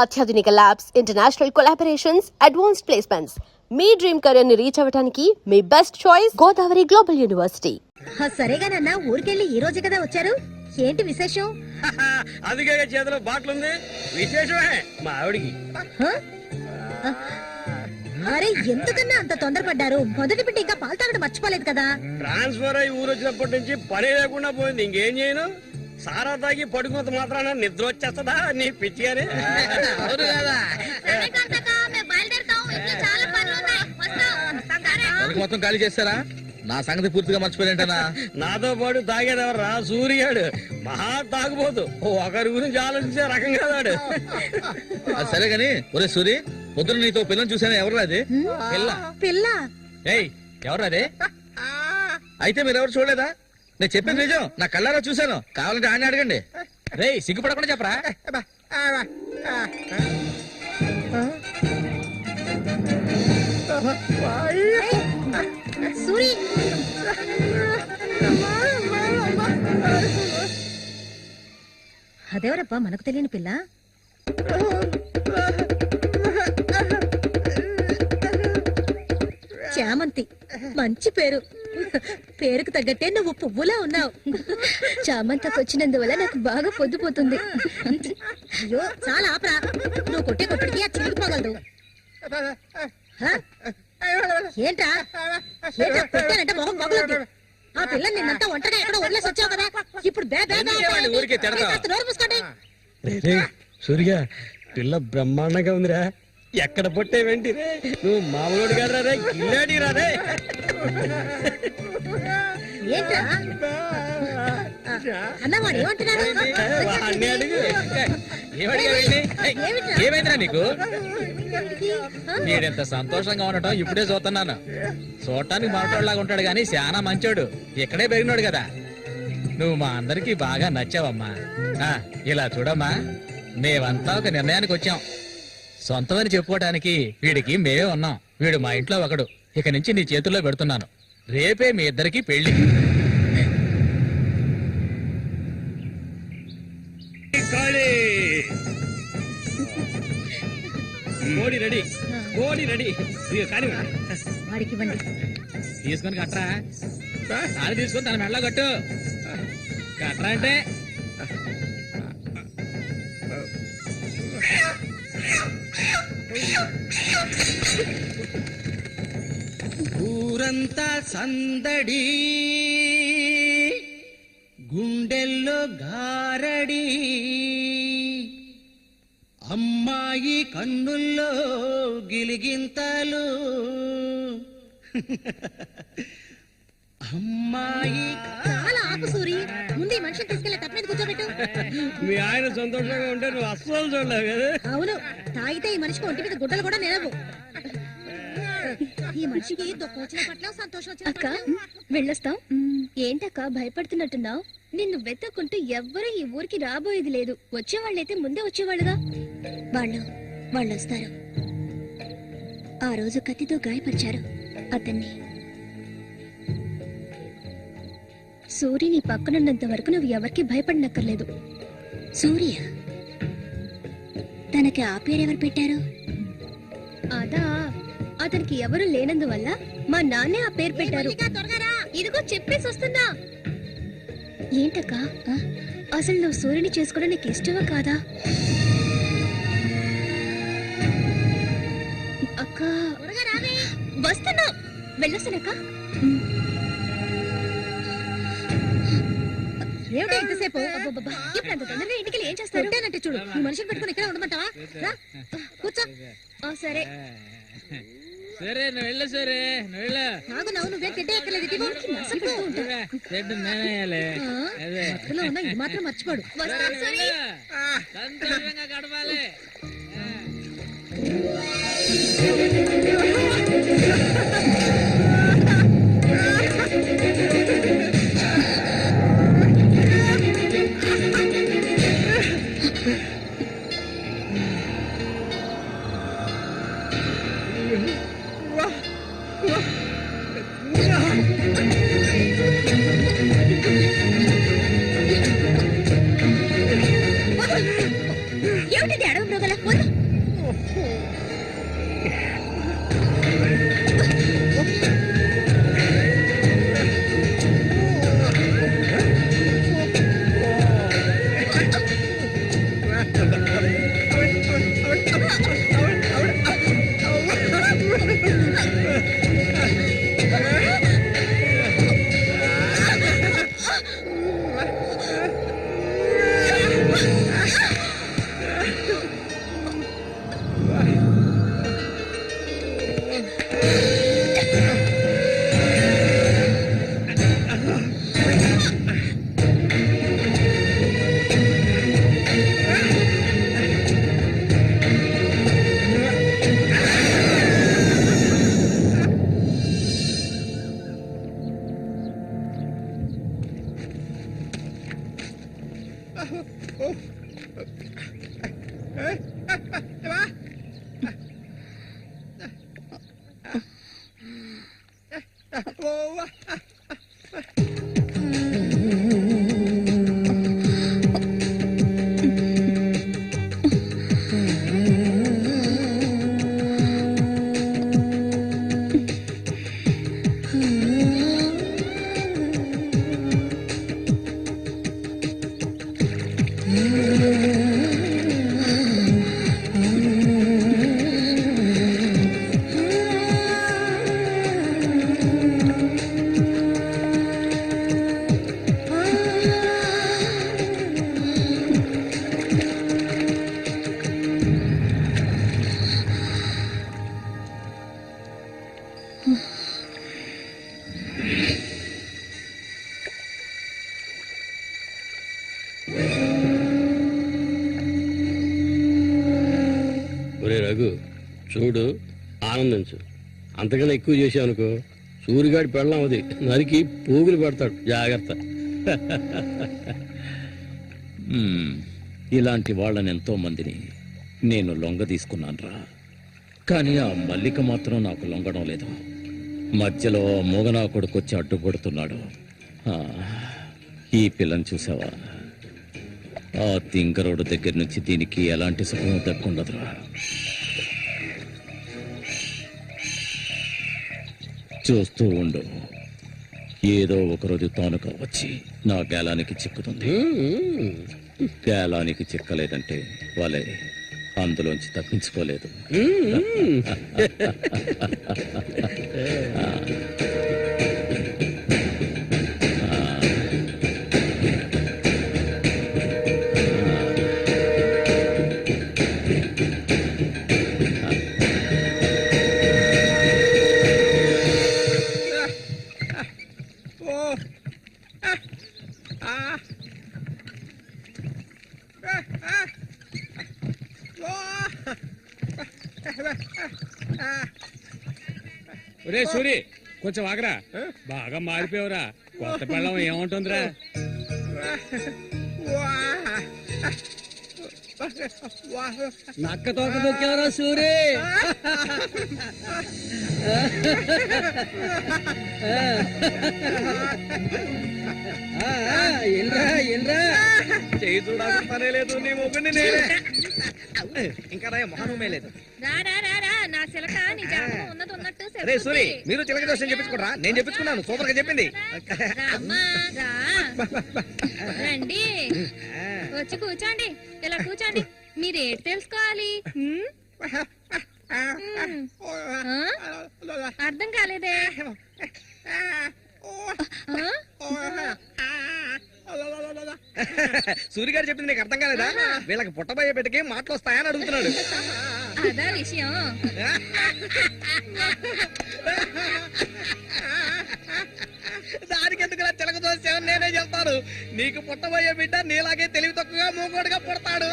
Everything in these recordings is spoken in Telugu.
అత్యాధునిక labs, international collaborations, advanced placements. మీ డ్రీమ్ కెరీర్ ని రీచ్ అవ్వడానికి మీ best choice Godavari global university. సరేగా నాన్న, ఊరికెళ్ళి ఈ రోజే కదా వచ్చారు, ఏంటి విశేషం? అదిగే చేతిలో బాటిల్ ఉంది, విశేషమే మా ఆవిడికి. అరే ఎందుకన్నా అంత తొందరపడ్డారు? మొదటి బిడ్డ ఇంకా పాలు తాగడం మర్చిపోలేదు కదా. ట్రాన్స్ఫర్ అయ్యి ఊరు వచ్చినప్పటి నుంచి పని లేకుండా పోయింది. ఇంకేం చేయను, సారా తాగి పడుకున్నంత మాత్రాన నిద్ర వచ్చేస్తుందా నీ పిచ్చి అని. అవును కదా, మొత్తం ఖాళీ చేస్తారా? నా సంగతి పూర్తిగా మర్చిపోయింటనా? నాతో పాటు తాగేదెవర్రా? సూర్యాడు మహా తాగుపోతు, ఒకరి గురించి ఆలోచించే రకం కాదాడు. అది సరే గాని, ఒరే సూరి, పొద్దున నీతో పిల్లని చూసాను. ఎవరు అది? పిల్ల? ఏయ్, ఎవరు అది? అయితే మీరు ఎవరు చూడలేదా? నేను చెప్పేది నిజం, నా కళ్ళారా చూశాను. కావాలంటే ఆయన అడగండి. రే, సిగ్గుపడకుండా చెప్పరా? సూరి, అదేవరబ్బా మనకు తెలియని పిల్ల? చామంతి, మంచి పేరు. పేరుకు తగ్గట్టే నువ్వు పువ్వులా ఉన్నావు. చామంతకు వచ్చినందువల్ల నాకు బాగా పొద్దుపోతుంది. అయ్యో చాలా ఆపరా, నువ్వు కొట్టే కొట్టుడికి ఆ చిరిగిపోగలదు. ఏంట్రా కొట్టానంటే మొహం మొగలదు. ఆ పిల్లని నిన్నంతా ఒంటరిగా ఎక్కడో వదిలేసి వచ్చావు కదా, ఇప్పుడు నోరు మూసుకోండి. సూర్య, పిల్ల బ్రహ్మాండంగా ఉందిరా. ఎక్కడ పొట్టే వెంటి రే, నువ్వు మామూలు కాదురా రే, గిల్లాడి రా రే. ఏంట్రా అన్నవాడు ఏమంటున్నాడు? ఏమైందిరా నీకు? వీడెంత సంతోషంగా ఉండటం ఇప్పుడే చూస్తున్నాను. చూడటానికి మాట్లాడలాగా ఉంటాడు గాని చాలా మంచోడు. ఇక్కడే పెరిగినాడు కదా. నువ్వు మా అందరికి బాగా నచ్చావమ్మా. ఇలా చూడమ్మా, మేమంతా ఒక నిర్ణయానికి వచ్చాం. సొంతమని చెప్పుకోవడానికి వీడికి మేమే ఉన్నాం. వీడు మా ఇంట్లో ఒకడు. ఇక నుంచి నీ చేతుల్లో పెడుతున్నాను. రేపే మీ ఇద్దరికి పెళ్లి. కోడి రెడీ, కోడి రెడీ. కానీ వాడికి ఇవ్వండి. తీసుకొని కట్టరా, తాళి తీసుకొని తన మెడలో కట్టు. కట్టరా అంటే ఊరంతా సందడి, గుండెల్లో గారడి, అమ్మాయి కన్నుల్లో గిలిగింతలు. అమ్మాయి చాలా ఆపు సూరి, ముందు ఈ మనిషిని తీసుకెళ్ళి తప్ప మీద కూర్చోబెట్టు. మీ ఆయన సంతోషంగా ఉంటే నువ్వు అస్సలు చూడలేవు కదా. అవును, తాగితే ఈ మనిషికి ఒంటి మీద గుడ్డలు కూడా నిలవు. ఈ మనిషికి దుఃఖం వచ్చిన పట్ల సంతోషం వచ్చిన అక్క, వెళ్ళొస్తాం. ఏంటక్క భయపడుతున్నట్టున్నావు? నిన్ను వెతుక్కుంటూ ఎవ్వరూ ఈ ఊరికి రాబోయేది లేదు. వచ్చేవాళ్ళైతే ముందే వచ్చేవాళ్ళుగా. వాళ్ళు వస్తారు. ఆ రోజు కత్తితో గాయపరిచారు అతన్ని. సూర్య నీ పక్కనున్నంత వరకు నువ్వు ఎవరికి భయపడనక్కర్లేదు. సూర్య తనకి ఆ పేరు ఎవరు పెట్టారు? అదా, అతనికి ఎవరు లేనందువల్ల మా నాన్నే ఆ పేరు పెట్టారు. ఇదిగో చెప్పేసి వస్తున్నా. ఏంటక్క, అసలు నువ్వు సూర్యుని చేసుకోవడం నీకు ఇష్టమా కాదా? అక్క వస్తున్నా, వెళ్ళొస్తానక్క. ఏమిటో ఇంతసేపు? ఇప్పుడు అంత తొందరగా ఇంటికి ఏం చేస్తారు? అంటే చూడు, ఈ మనిషిని పెట్టుకుని ఇక్కడ ఉండమంటావా? కూర్చో. సరే సరే, నువ్వు వెళ్ళు. సరే, నువ్వు వెళ్ళు. నాగు నువ్వే తిట్టే ఎక్కలేదు. ఈ మాత్రం మర్చిపోడు. సంతోషంగా గడపాలి. ఏమిటి అడవి ఒరే రఘు చూడు, ఆనందించు. అంతకన్నా ఎక్కువ చేసావు అనుకో సూరిగాడి పెళ్ళం అది నరికి పోగులు పెడతాడు. జాగ్రత్త. ఇలాంటి వాళ్ళని ఎంతో మందిని నేను లొంగ తీసుకున్నానురా. కానీ ఆ మల్లిక మాత్రం నాకు లొంగడం లేదు. మధ్యలో మూగనా కొడుకొచ్చి అడ్డుపడుతున్నాడు. ఈ పిల్లని చూసావా? ఆ తింగరోడు దగ్గర నుంచి దీనికి ఎలాంటి సుఖం దక్కుండదురా. చూస్తూ ఉండు, ఏదో ఒకరోజు తాను వచ్చి నా గేలానికి చిక్కుతుంది. గేలానికి చిక్కలేదంటే వాళ్ళే అందులోంచి తప్పించుకోలేదు. ఒరే సూరి, కొంచెం ఆగరా. బాగా మారిపోయావురా. కొత్త పెళ్ళం ఏమంటుందిరా? నక్క తోక దొక్కేవరా సూరి. ఏంట్రా చేయి చూడాల్సిన లేదు. నీ మొగ్గుని నేనే. ఇంకా మొహమే లేదు. నా చిలక నీ జాతకం ఉన్నది ఉన్నట్టు అరే సూరి, మీరు చిలక దోషం చెప్పించుకోరా? నేను చెప్పించుకున్నాను. సూపర్ గా చెప్పింది. రండి, వచ్చి కూర్చోండి. ఇలా కూర్చోండి. మీరు ఏంటి తెలుసుకోవాలి? అర్థం కాలేదే? సూరి గారు చెప్పింది నీకు అర్థం కాలేదా? వీళ్ళకి పుట్టబోయే బిడ్డకి మాటలు వస్తాయని అడుగుతున్నాడు. అదా విషయం. దానికి ఎందుకు చిలక దోషం నేనే చెప్తాను. నీకు పుట్టబోయే బిడ్డ నీలాగే తెలివి తక్కువగా మూగోడుగా పుడతాడు.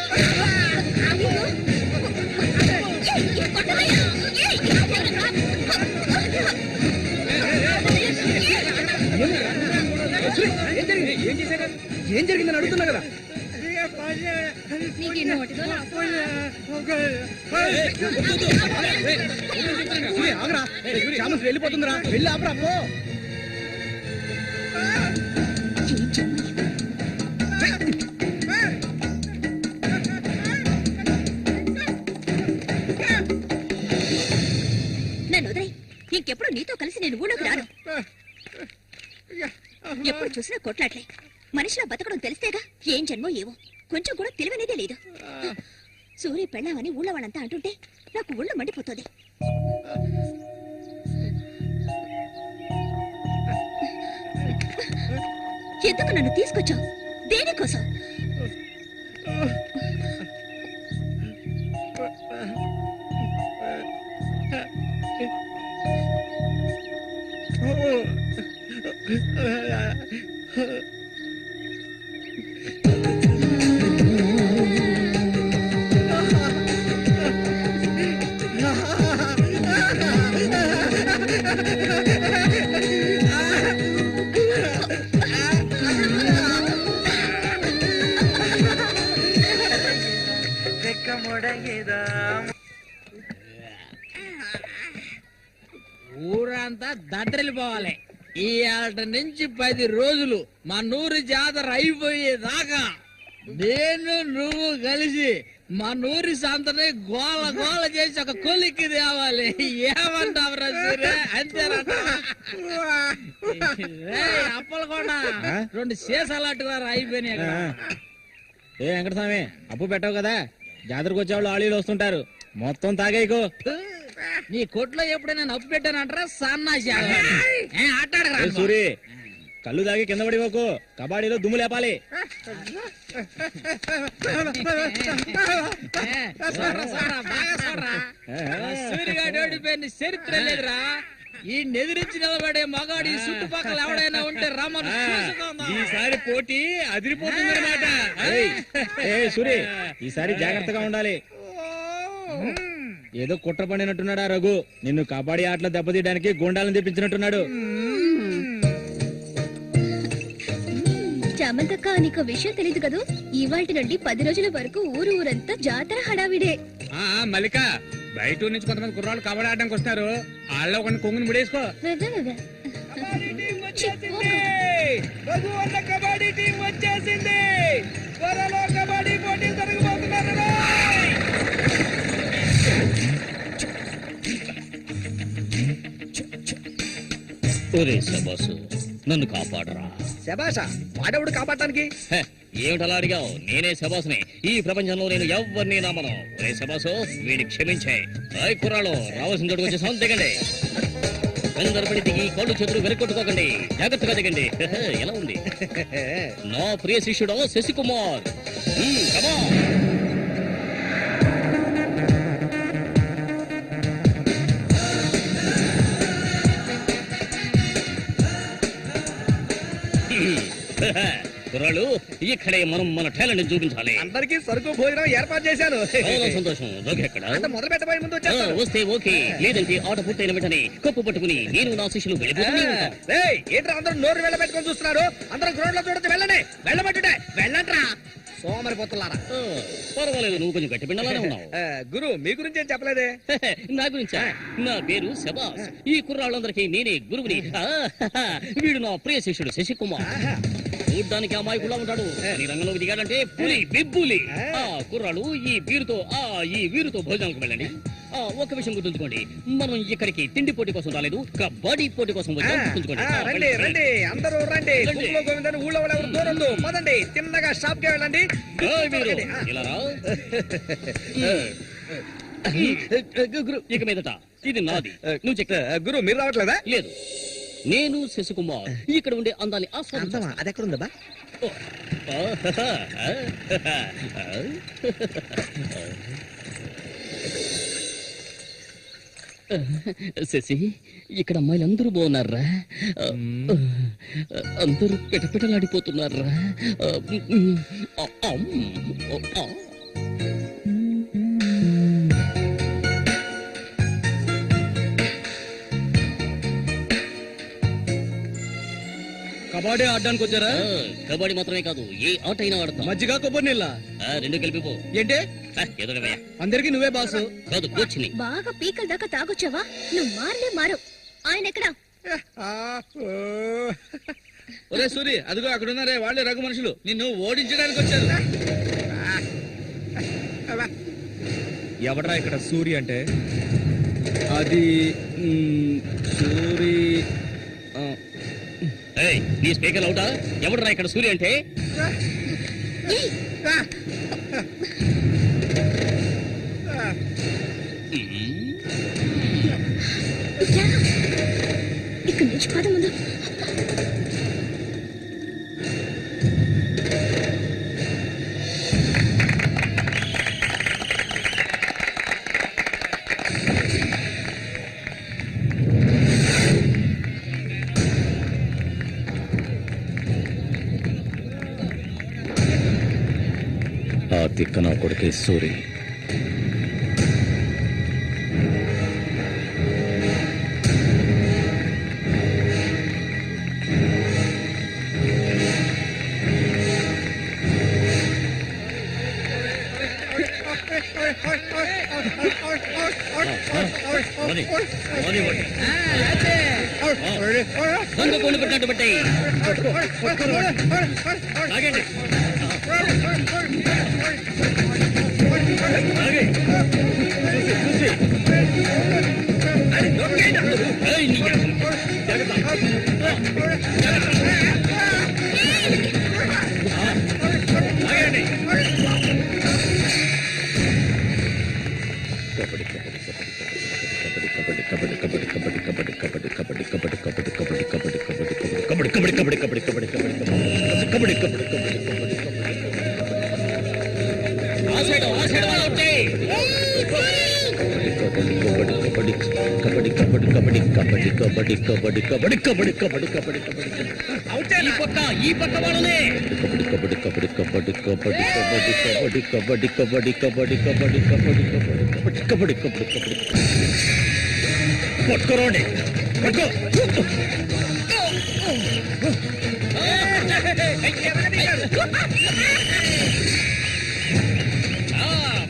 ఏం జరిగిందని అడుగుతున్నా కదా. నీకు ఈ నోటితో ఆగరా, వెళ్ళిపోతుందిరా. వెళ్ళి ఆపరా పో. ఇంకెప్పుడు నీతో కలిసి నేను ఊళ్ళోకి రాను. ఎప్పుడు చూసినా కొట్లాట్లే. మనిషిలా బతకడం తెలిస్తేగా. ఏం జన్మో ఏవో, కొంచెం కూడా తెలివనేదే లేదు. సూర్య పెళ్ళామని ఊళ్ళో వాళ్ళంతా అంటుంటే నాకు ఊళ్ళో మండిపోతుంది. ఎందుకు నన్ను తీసుకొచ్చావు? దేనికోసం? ఊరంతా దద్దరిల్లిపోవాలి. ఈ ఆట నుంచి 10 రోజులు మా నూరు జాతర అయిపోయేదాకా నేను నువ్వు కలిసి మా నూరి సంతని గోల గోల చేసి ఒక కొలిక్కి తేవాలి. ఏమంటావురా సరే? అంతేనంట. అప్పలకొండ 2 సీసాలు అట్టుకున్నారు, అయిపోయినాయి. ఏ వెంకటస్వామి, అప్పు పెట్టావు కదా, జాతరకు వచ్చేవాళ్ళు ఆళీలు వస్తుంటారు, మొత్తం తాగేయకు. నీ కొట్లో ఎప్పుడైనా నప్పు పెట్టానంటారా? సన్నాసి ఏ సూరి, కళ్ళు తాగి కింద పడిపోకు, కబాడీలో దుమ్ము లేపాలి. సూర్యగాడు ఓడిపోయిన చరిత్ర లేదురా. ఈ నెదిరించి నిలబడే మగాడు ఈ చుట్టుపక్కల ఎవడైనా ఉంటే రమ్మను. ఈసారి పోటీ అదిరిపోతుందన్నమాట. ఏ సూరి, ఈసారి జాగ్రత్తగా ఉండాలి. ఏదో కుట్ర పండినట్టున్నాడా రఘు, నిన్ను కబడ్డీ ఆటలో దెబ్బతీయడానికి గుండాలను తెప్పించినట్టున్నాడు. చామంతక్క, నీకు విషయం తెలీదు కదూ, ఇవాటి నుండి 10 రోజుల వరకు ఊరంతా జాతర హడావిడే. మల్లిక, బయట ఊరు నుంచి కొంతమంది కుర్రాళ్ళు కబడ్డీ ఆడడానికి వస్తారు, వాళ్ళ కొన్ని కొంగుని ముడేసుకో. కబడ్డీ టీం వచ్చేసింది. త్వరలో కబడ్డీ పోటీ జరగబోతున్నారు. ఒరే శబాసు, నన్ను కాపాడరా. శబాష, వాడెవడు కాపాడటానికి? ఏమిటలా అడిగావు? నేనే శబాసుని. ఈ ప్రపంచంలో నేను ఎవరిని నమ్మను. ఒరే శబాసు, వీడిని క్షమించే. కుర్రాళ్ళు రావాల్సిన చోటుకు వచ్చేసాం, దిగండి. అందరపడి దిగి కాళ్ళు చేతులు వెనకొట్టుకోకండి, జాగ్రత్తగా దిగండి. ఎలా ఉంది నా ప్రియ శిష్యుడు శశికుమార్? కుర్రాళ్ళు, ఇక్కడే మనం మన టాలెంట్ చూపించాలి. అందరికీ సరుకు భోజనం ఏర్పాటు చేశాను. చాలా సంతోషం. ఎక్కడ మొదలు పెట్టబోయే ముందు వస్తే ఓకే, లేదంటే ఆట పూర్తయిన వెంటనే కప్పు పట్టుకుని నేను నా శిష్యులు వెళ్ళిపోతూనే ఉంటాం. ఏంట్రా అందరూ నోరు వెళ్ళబెట్టుకొని చూస్తున్నారు? అందరూ గ్రౌండ్ లో చూడొచ్చు, వెళ్ళండి. వెళ్ళబెట్టుటే వెళ్ళంట్రా సోమరిపోతున్నారా. పర్వాలేదు, నువ్వు కొంచెం గట్టి పిండాలనే ఉన్నావు. గురు, మీ గురించి ఏం చెప్పలేదే? నా గురించా? నా పేరు శబాస్. ఈ కుర్రాళ్ళందరికీ నేనే గురువుని. వీడు నా ప్రియ శిష్యుడు శశికుమార్. చూడ్డానికి అమాయకులా ఉంటాడు, నీ రంగంలోకి దిగాడంటే పులి బిబ్బులి. కుర్రాళ్ళు, ఈ వీరుతో భోజనాలకు వెళ్ళండి. ఒక విషయం గుర్తుంచుకోండి, మనం ఇక్కడికి తిండి పోటీ కోసం రాలేదు, కబడ్డీ పోటీ కోసం వచ్చాం. రండి రండి, అందరూ రండి. గోవిందని ఊళ్ళో ఎవరు దూరందు పదండి, తిన్నగా షాప్ కి వెళ్ళండి. ఇలా రా. ఇక మీదట ఇది నాది, నువ్వు చెక్. గురు, మీరు రావట్లేదా? లేదు, నేను శశికుమార్ ఇక్కడ ఉండే అందాన్ని ఆస్వాదించా. అది ఎక్కడ ఉందా? శశి, ఇక్కడ అమ్మాయిలు అందరూ బాగున్నారా? అందరూ పిటపిటలాడిపోతున్నారా? కబడ్డీ ఆడడానికి వచ్చారా? కబడ్డీ మాత్రమే కాదు, ఏ ఆట అయినా ఆడతాం. మజ్జిగ కొబ్బరి నీళ్ళ 2 కలిపిపో. ఏంటే? ఏదో అందరికి నువ్వే బాసు కాదు, కూర్చుని. బాగా పీకల దాకా తాగొచ్చావా? నువ్వు మారు. ఆయన ఎక్కడా? ఒరే సూరి, అదిగో అక్కడ ఉన్నారే, వాళ్ళే రఘు మనుషులు, నిన్ను ఓడించడానికి వచ్చారు. ఎవడరా ఇక్కడ సూరి అంటే? అది సూరి నీ స్పీకర్ అవుతా ఎవడరా ఇక్కడ సూర్య అంటే ఇక్కడ నుంచి పద ముందు. ఆ తిక్క నా కొడుకే సూరి. దొంగ కొండు పెట్టినట్టు పెట్టాయి ఈ పక్క వాళ్ళనే కబడ్డీ కబడ్డీ కబడ్డీ కబడ్డీ కబడ్డీ కబడ్డీ కబడ్డీ కబడ్డీ కబడ్డీ కబడ్డీ కబడ్డీ కబడ్డీ కబడ్డీ కబడ్డీ కబడ్డీ పట్టుకోరండి పట్టుకో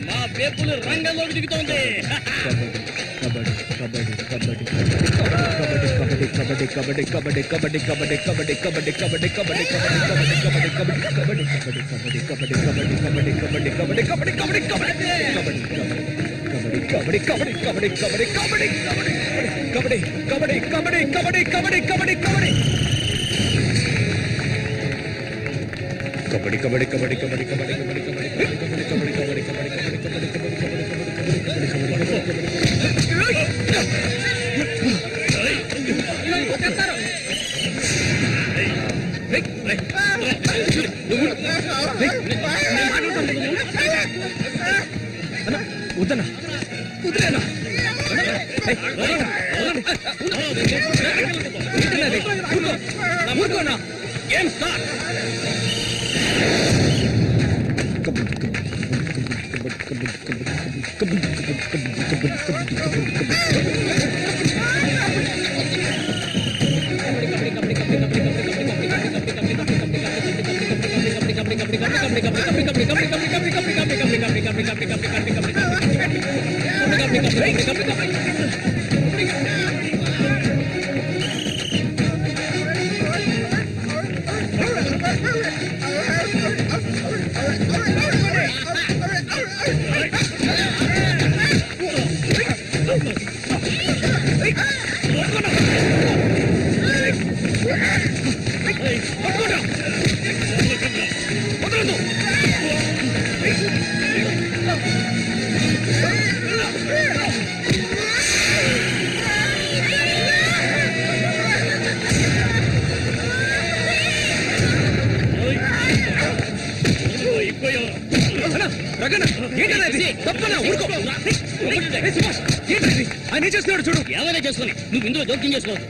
మా పేపులు రంగంలోకి దిగుతోంది ఏం సార్ ఆయన చేస్తున్నాడు చూడు ఏమైనా చేసుకుని నువ్వు ఇందులో జోక్యం చేసుకోవద్దు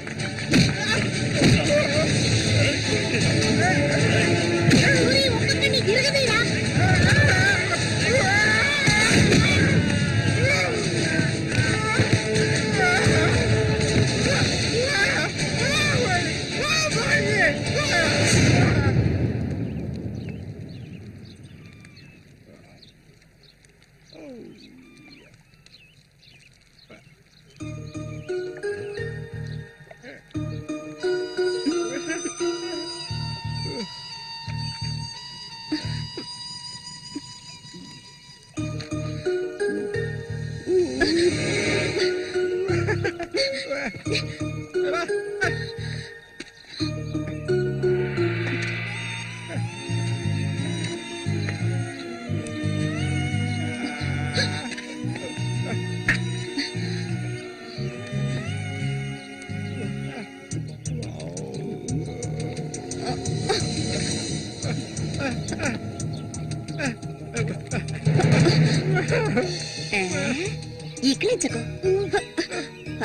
ఇక్కిలించకు.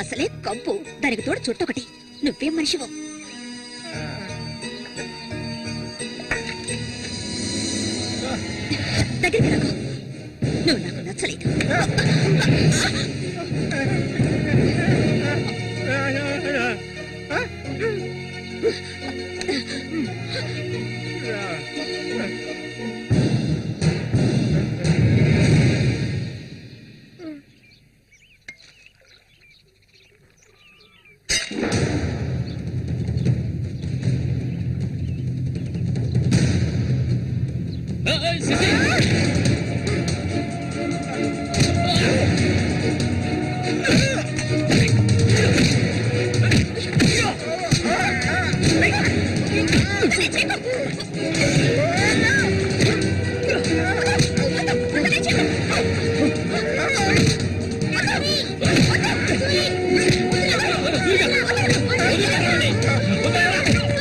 అసలే కంపు, దానికి తోడు చుట్టొకటి. నువ్వేం మనిషివు? దగ్గరికి రాకు. నువ్వు నాకు నచ్చలేదు.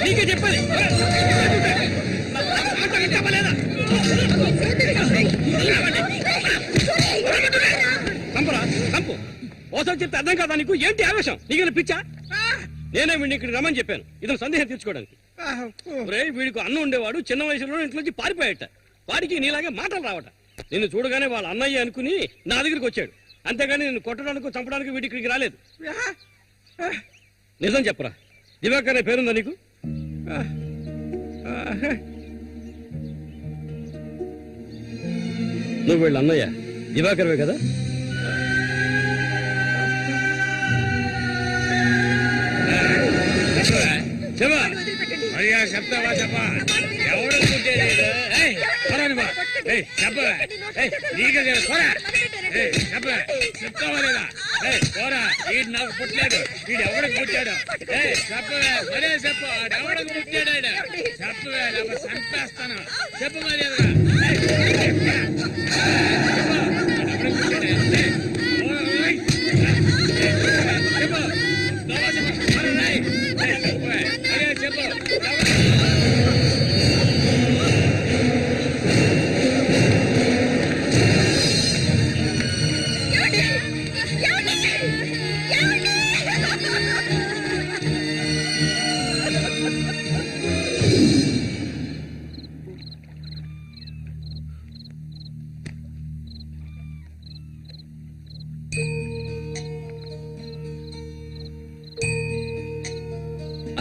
నీకే చెప్పాలి. చంపరా చంపు. ఓసారి చెప్తే అర్థం కాదా నీకు? ఏంటి ఆవేశం? నీకు పిచ్చా? నేనే వీడిని ఇక్కడ రమ్మని చెప్పాను ఇతను సందేహం తీర్చుకోవడానికి. వీడికి అన్నం ఉండేవాడు, చిన్న వయసులో ఇంట్లోంచి పారిపోయాట. వాడికి నీలాగే మాటలు రావట. నిన్ను చూడగానే వాళ్ళ అన్నయ్య అనుకుని నా దగ్గరికి వచ్చాడు. అంతేగాని నిన్ను కొట్టడానికి చంపడానికి వీడి ఇక్కడికి రాలేదు. నిజం చెప్పరా, దివాకర్ అనే పేరుందా నీకు? నువ్వు వీళ్ళ అన్నయ్య దివాకర్వే కదా? చెప్పా అయ్యా, చెప్తావా? చెప్పా. ఎవరు చెప్తావా లేదా? పోరా, వీడు నాకు పుట్టలేదు. వీడు ఎవరికి పుట్టాడు? చెప్పవే, మరే చెప్పు. ఎవరికి పుట్టాడు? చెప్పవే, చంపేస్తాను. చెప్పు మరి.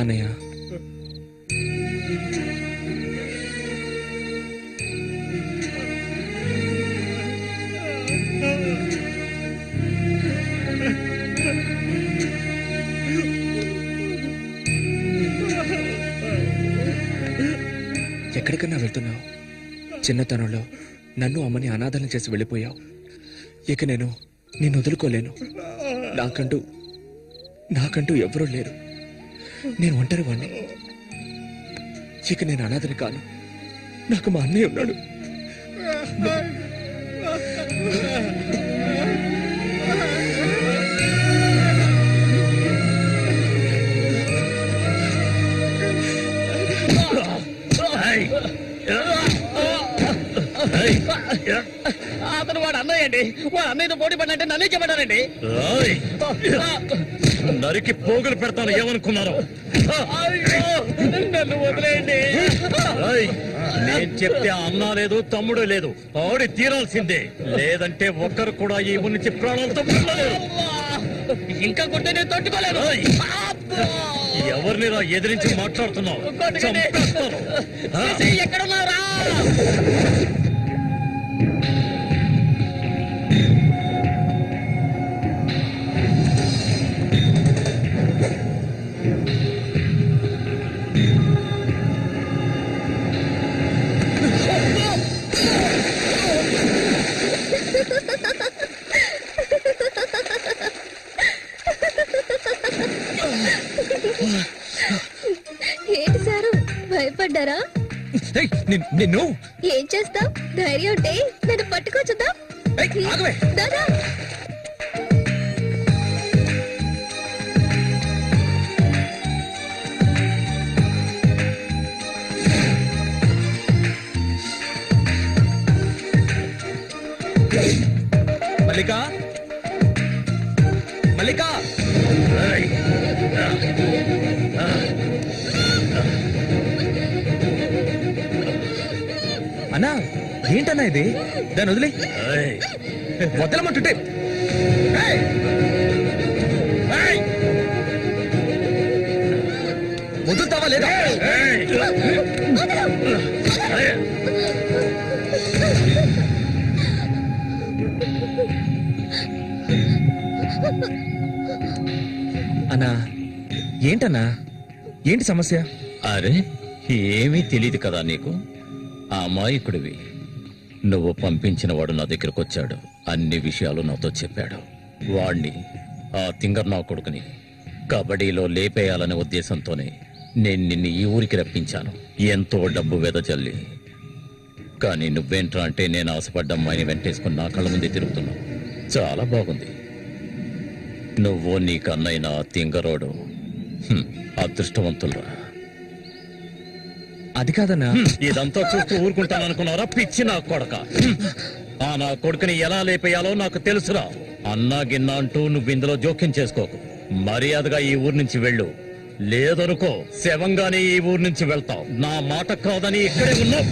అన్నయ్య, ఎక్కడికన్నా వెళ్తున్నావు? చిన్నతనంలో నన్ను అమ్మని అనాథలను చేసి వెళ్ళిపోయావు. ఇక నేను నిన్ను వదులుకోలేను. నాకంటూ ఎవరూ లేరు. నేను ఒంటరి వాణ్ణి. ఇక నేను అనాథని కాను. నాకు మా అన్నయ్య ఉన్నాడు. అతను వాడు అన్నయ్య అండి. వాడు అన్నయ్యతో పోటీ పడినంటే నన్నే చెప్పాడండి. నరికి పోగులు పెడతాను ఏమనుకున్నారు? నన్ను వదిలేయండి. నేను చెప్తే అన్నా లేదు, తమ్ముడు లేదు. ఆడి తీరాల్సిందే. లేదంటే ఒక్కరు కూడా ఈ ఊరి నుంచి ప్రాణాలతో ఇంకా కొట్టే నేను తట్టుకోలేను. ఎవరిని రా ఎదిరించి మాట్లాడుతున్నావు? చంపేస్తాను. ఎక్కడున్నారా? ఏంటి సారు, భయపడ్డారా? నిన్ను ఏం చేస్తావ్? ధైర్యం ఉంటే నన్ను పట్టుకోచుద్దాం. దాదా, మల్లిక, మల్లిక అన్నా ఏంటన్నా ఇది దాన్ని వదిలే వదలమంటుంటే వదులుతావా లేదా అన్నా ఏంటన్నా ఏంటి సమస్య? అరే ఏమీ తెలియదు కదా నీకు. ఆ అమాయకుడివి. నువ్వు పంపించిన వాడు నా దగ్గరకు వచ్చాడు, అన్ని విషయాలు నాతో చెప్పాడు. వాణ్ణి, ఆ తింగర్ నా కొడుకుని కబడ్డీలో లేపేయాలనే ఉద్దేశంతోనే నేను నిన్ను ఈ ఊరికి రప్పించాను, ఎంతో డబ్బు వెదజల్లి. కానీ నువ్వేంట్రా అంటే నేను ఆశపడ్డ అమ్మాయిని వెంటేసుకుని నా కళ్ళ ముందే తిరుగుతున్నావు. చాలా బాగుంది. నువ్వు నీ కన్నైన తింగరోడు అదృష్టవంతులరా. అది కాదన్నా. ఇదంతా చూస్తూ ఊరుకుంటాననుకున్నారా పిచ్చి నా కొడక? ఆ నా కొడుకుని ఎలా లేపేయాలో నాకు తెలుసురా. అన్నా గిన్నా అంటూ నువ్వు ఇందులో జోక్యం చేసుకోకు. మర్యాదగా ఈ ఊరు నుంచి వెళ్ళు, లేదనుకో శవంగానే ఈ ఊరు నుంచి వెళ్తావు. నా మాట కాదని ఇక్కడే ఉన్నావు.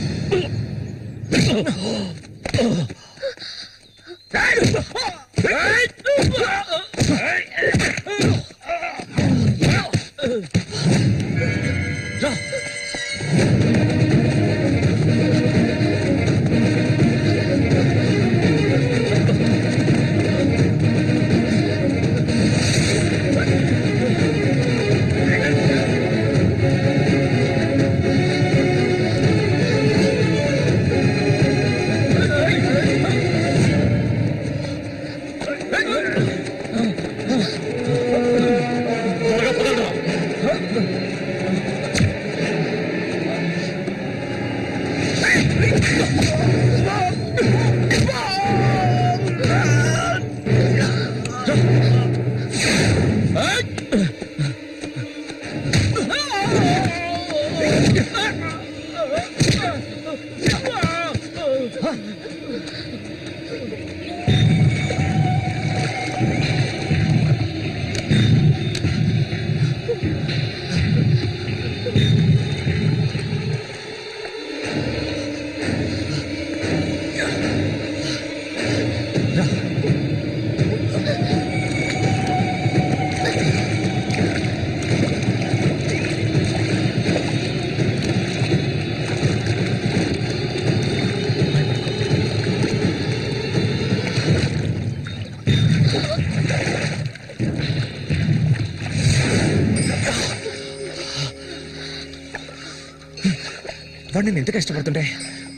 వాడిని నేను ఎంత కష్టపడుతుంటే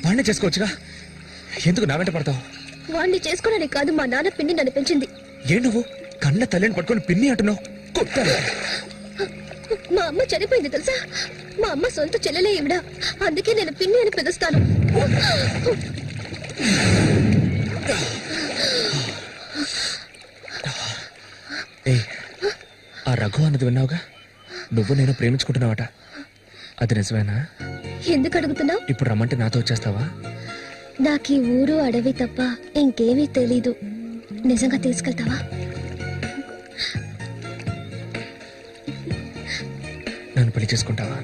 వాడిని చేసుకోవచ్చుగా, ఎందుకు నా వెంట పడతావు? వాణ్ణి చేసుకోవడానికి కాదు, మా నాన్న పిండి నన్ను పెంచింది. ఏ నువ్వు కన్న తల్లిని పట్టుకొని పిన్ని అంటున్నావు? కొట్టాలి. మా అమ్మ చనిపోయింది తెలుసా? మా అమ్మ సొంత చెల్లెలే ఈవిడ, అందుకే నేను పిన్ని అని పిలుస్తాను. ఆ రఘు అన్నది విన్నావుగా? నువ్వు నేను ప్రేమించుకుంటున్నావట, అది నిజమేనా? ఎందుకు అడుగుతున్నావు? ఇప్పుడు రమ్మంటే నాతో వచ్చేస్తావా? నాకు ఈ ఊరు అడవి తప్ప ఇంకేమీ తెలీదు. నిజంగా తీసుకెళ్తావా? నన్ను పెళ్లి చేసుకుంటావా?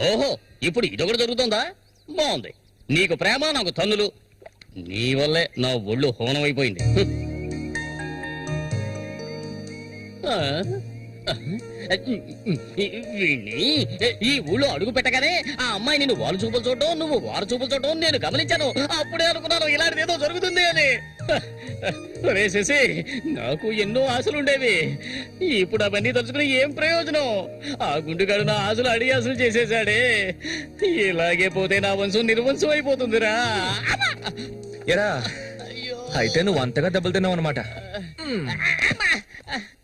ఓహో, ఇప్పుడు ఇదొకటి జరుగుతుందా? బాగుంది. నీకు ప్రేమ, నాకు తన్నులు. నీ వల్లే నా ఒళ్ళు హోనమైపోయింది. వీణ్ణి ఈ ఊళ్ళో అడుగు పెట్టగానే ఆ అమ్మాయి నిన్ను వారు చూపులు చూడటం, నువ్వు వారు చూపులు చూడటం నేను గమనించాను. అప్పుడే అనుకున్నాను ఇలాంటిది ఏదో జరుగుతుంది అని. వేసేసి నాకు ఎన్నో ఆశలుండేవి. ఇప్పుడు అవన్నీ తలుచుకుని ఏం ప్రయోజనం? ఆ గుండుగాడు నా ఆశలు అడి ఆశలు చేసేసాడే. ఇలాగే పోతే నా వంశం నిర్వంశం అయిపోతుందిరా. ఎరా, అయితే నువ్వు అంతగా దెబ్బలు తిన్నావు అనమాట.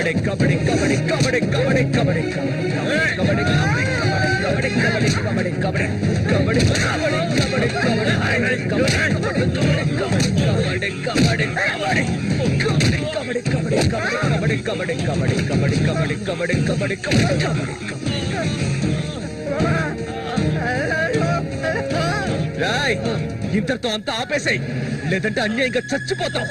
కబడ్డీ కబడ్డీ కబడ్డీ కబడ్డీ కబడ్డీ కబడ్డీ కబడ్డీ కబడ్డీ కబడ్డీ కబడ్డీ కబడ్డీ కబడ్డీ రాయ్ ఇంతటితో అంతా ఆపేసాయి, లేదంటే అన్యాయంగా చచ్చిపోతాం.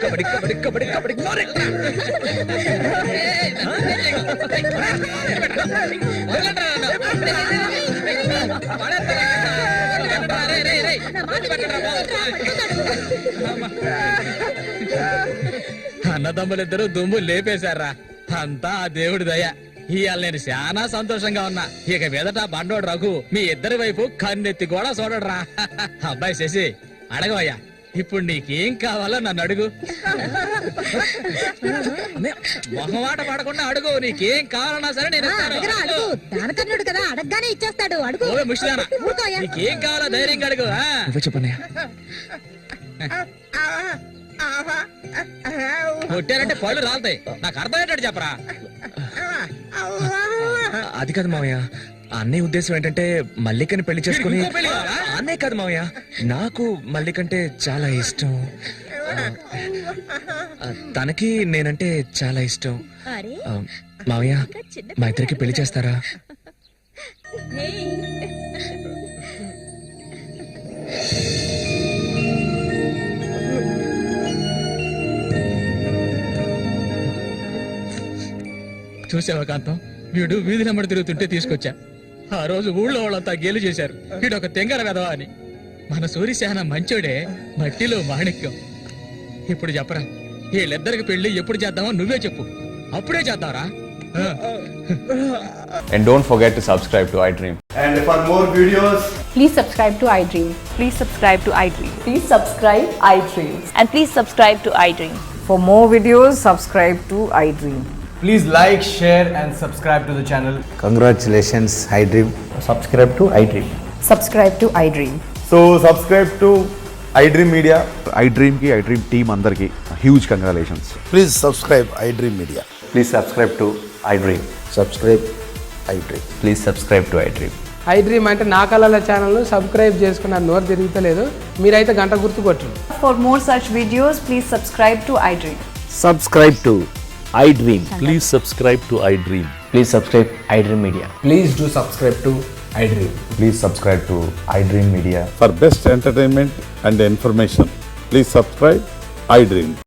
కబడ్డీ కబడ్డీ కబడ్డీ కబడ్డీ అన్నదమ్ములిద్దరూ దుమ్ము లేపేశారా, అంతా ఆ దేవుడి దయ. ఇవాళ నేను చాలా సంతోషంగా ఉన్నా. ఇక మీదట బండోడు రఘు మీ ఇద్దరి వైపు కన్నెత్తి కూడా చూడడురా. అబ్బాయి శశి అడగవయ్యా, ఇప్పుడు నీకేం కావాలో నన్ను అడుగు. మొహమాట పడకుండా అడుగు, నీకేం కావాలన్నా సరే నేను ఇస్తాను. దానకర్ణుడు కదా, అడగగానే ఇచ్చేస్తాడు. అడుగు. ఓ ముష్టిదానా, నీకేం కావాలో ధైర్యంగా అడుగు. చెప్పన్నయ్యా, కొట్టారంటే పళ్ళు రాలుతాయి. నాకు అర్థమయ్యేటట్టు చెప్పరా. అది కాదు మావయ్య, అన్నయ్య ఉద్దేశం ఏంటంటే మల్లికని పెళ్లి చేసుకుని. అన్నయ్య కాదు మావయ్య, నాకు మల్లికంటే చాలా ఇష్టం. తనకి నేనంటే చాలా ఇష్టం. మావయ్య, మా ఇద్దరికి పెళ్లి చేస్తారా? చూసావా కాంతం, వీడు వీధి నెమ్మడి తిరుగుతుంటే తీసుకొచ్చా. ఆ రోజు ఊళ్ళో వాళ్ళంతా గేలు చేశారు, వీడు ఒక తెంగర వెదవా అని. మన సూర్యశాన మంచోడే, మట్టిలో మాణిక్యం. ఇప్పుడు చెప్పరా, వీళ్ళిద్దరికి పెళ్లి ఎప్పుడు చేద్దామో నువ్వే చెప్పు, అప్పుడే చేద్దాంరా. And don't forget to subscribe to iDream. And for more videos, please subscribe to iDream. Please subscribe to iDream. Please subscribe iDream. And please subscribe to iDream. For more videos, subscribe to iDream. please like, share and subscribe to the channel. Congratulations, iDream. Subscribe to iDream. Subscribe to iDream. So subscribe to iDream Media. iDream ki iDream team andarki huge congratulations. Please subscribe iDream Media. Please subscribe to iDream. Subscribe iDream. Please subscribe to iDream. iDream అంటే నా కళల ఛానల్ సబ్స్క్రైబ్ చేసుకున్న నోరు తిరుగుతలేదు, మీరైతే గంట గుర్తు కొట్టండి. For more such videos, please subscribe to iDream. Subscribe to iDream. Please subscribe to iDream. Please subscribe iDream Media. Please do subscribe to iDream. Please subscribe to iDream Media. For best entertainment and information, please subscribe iDream.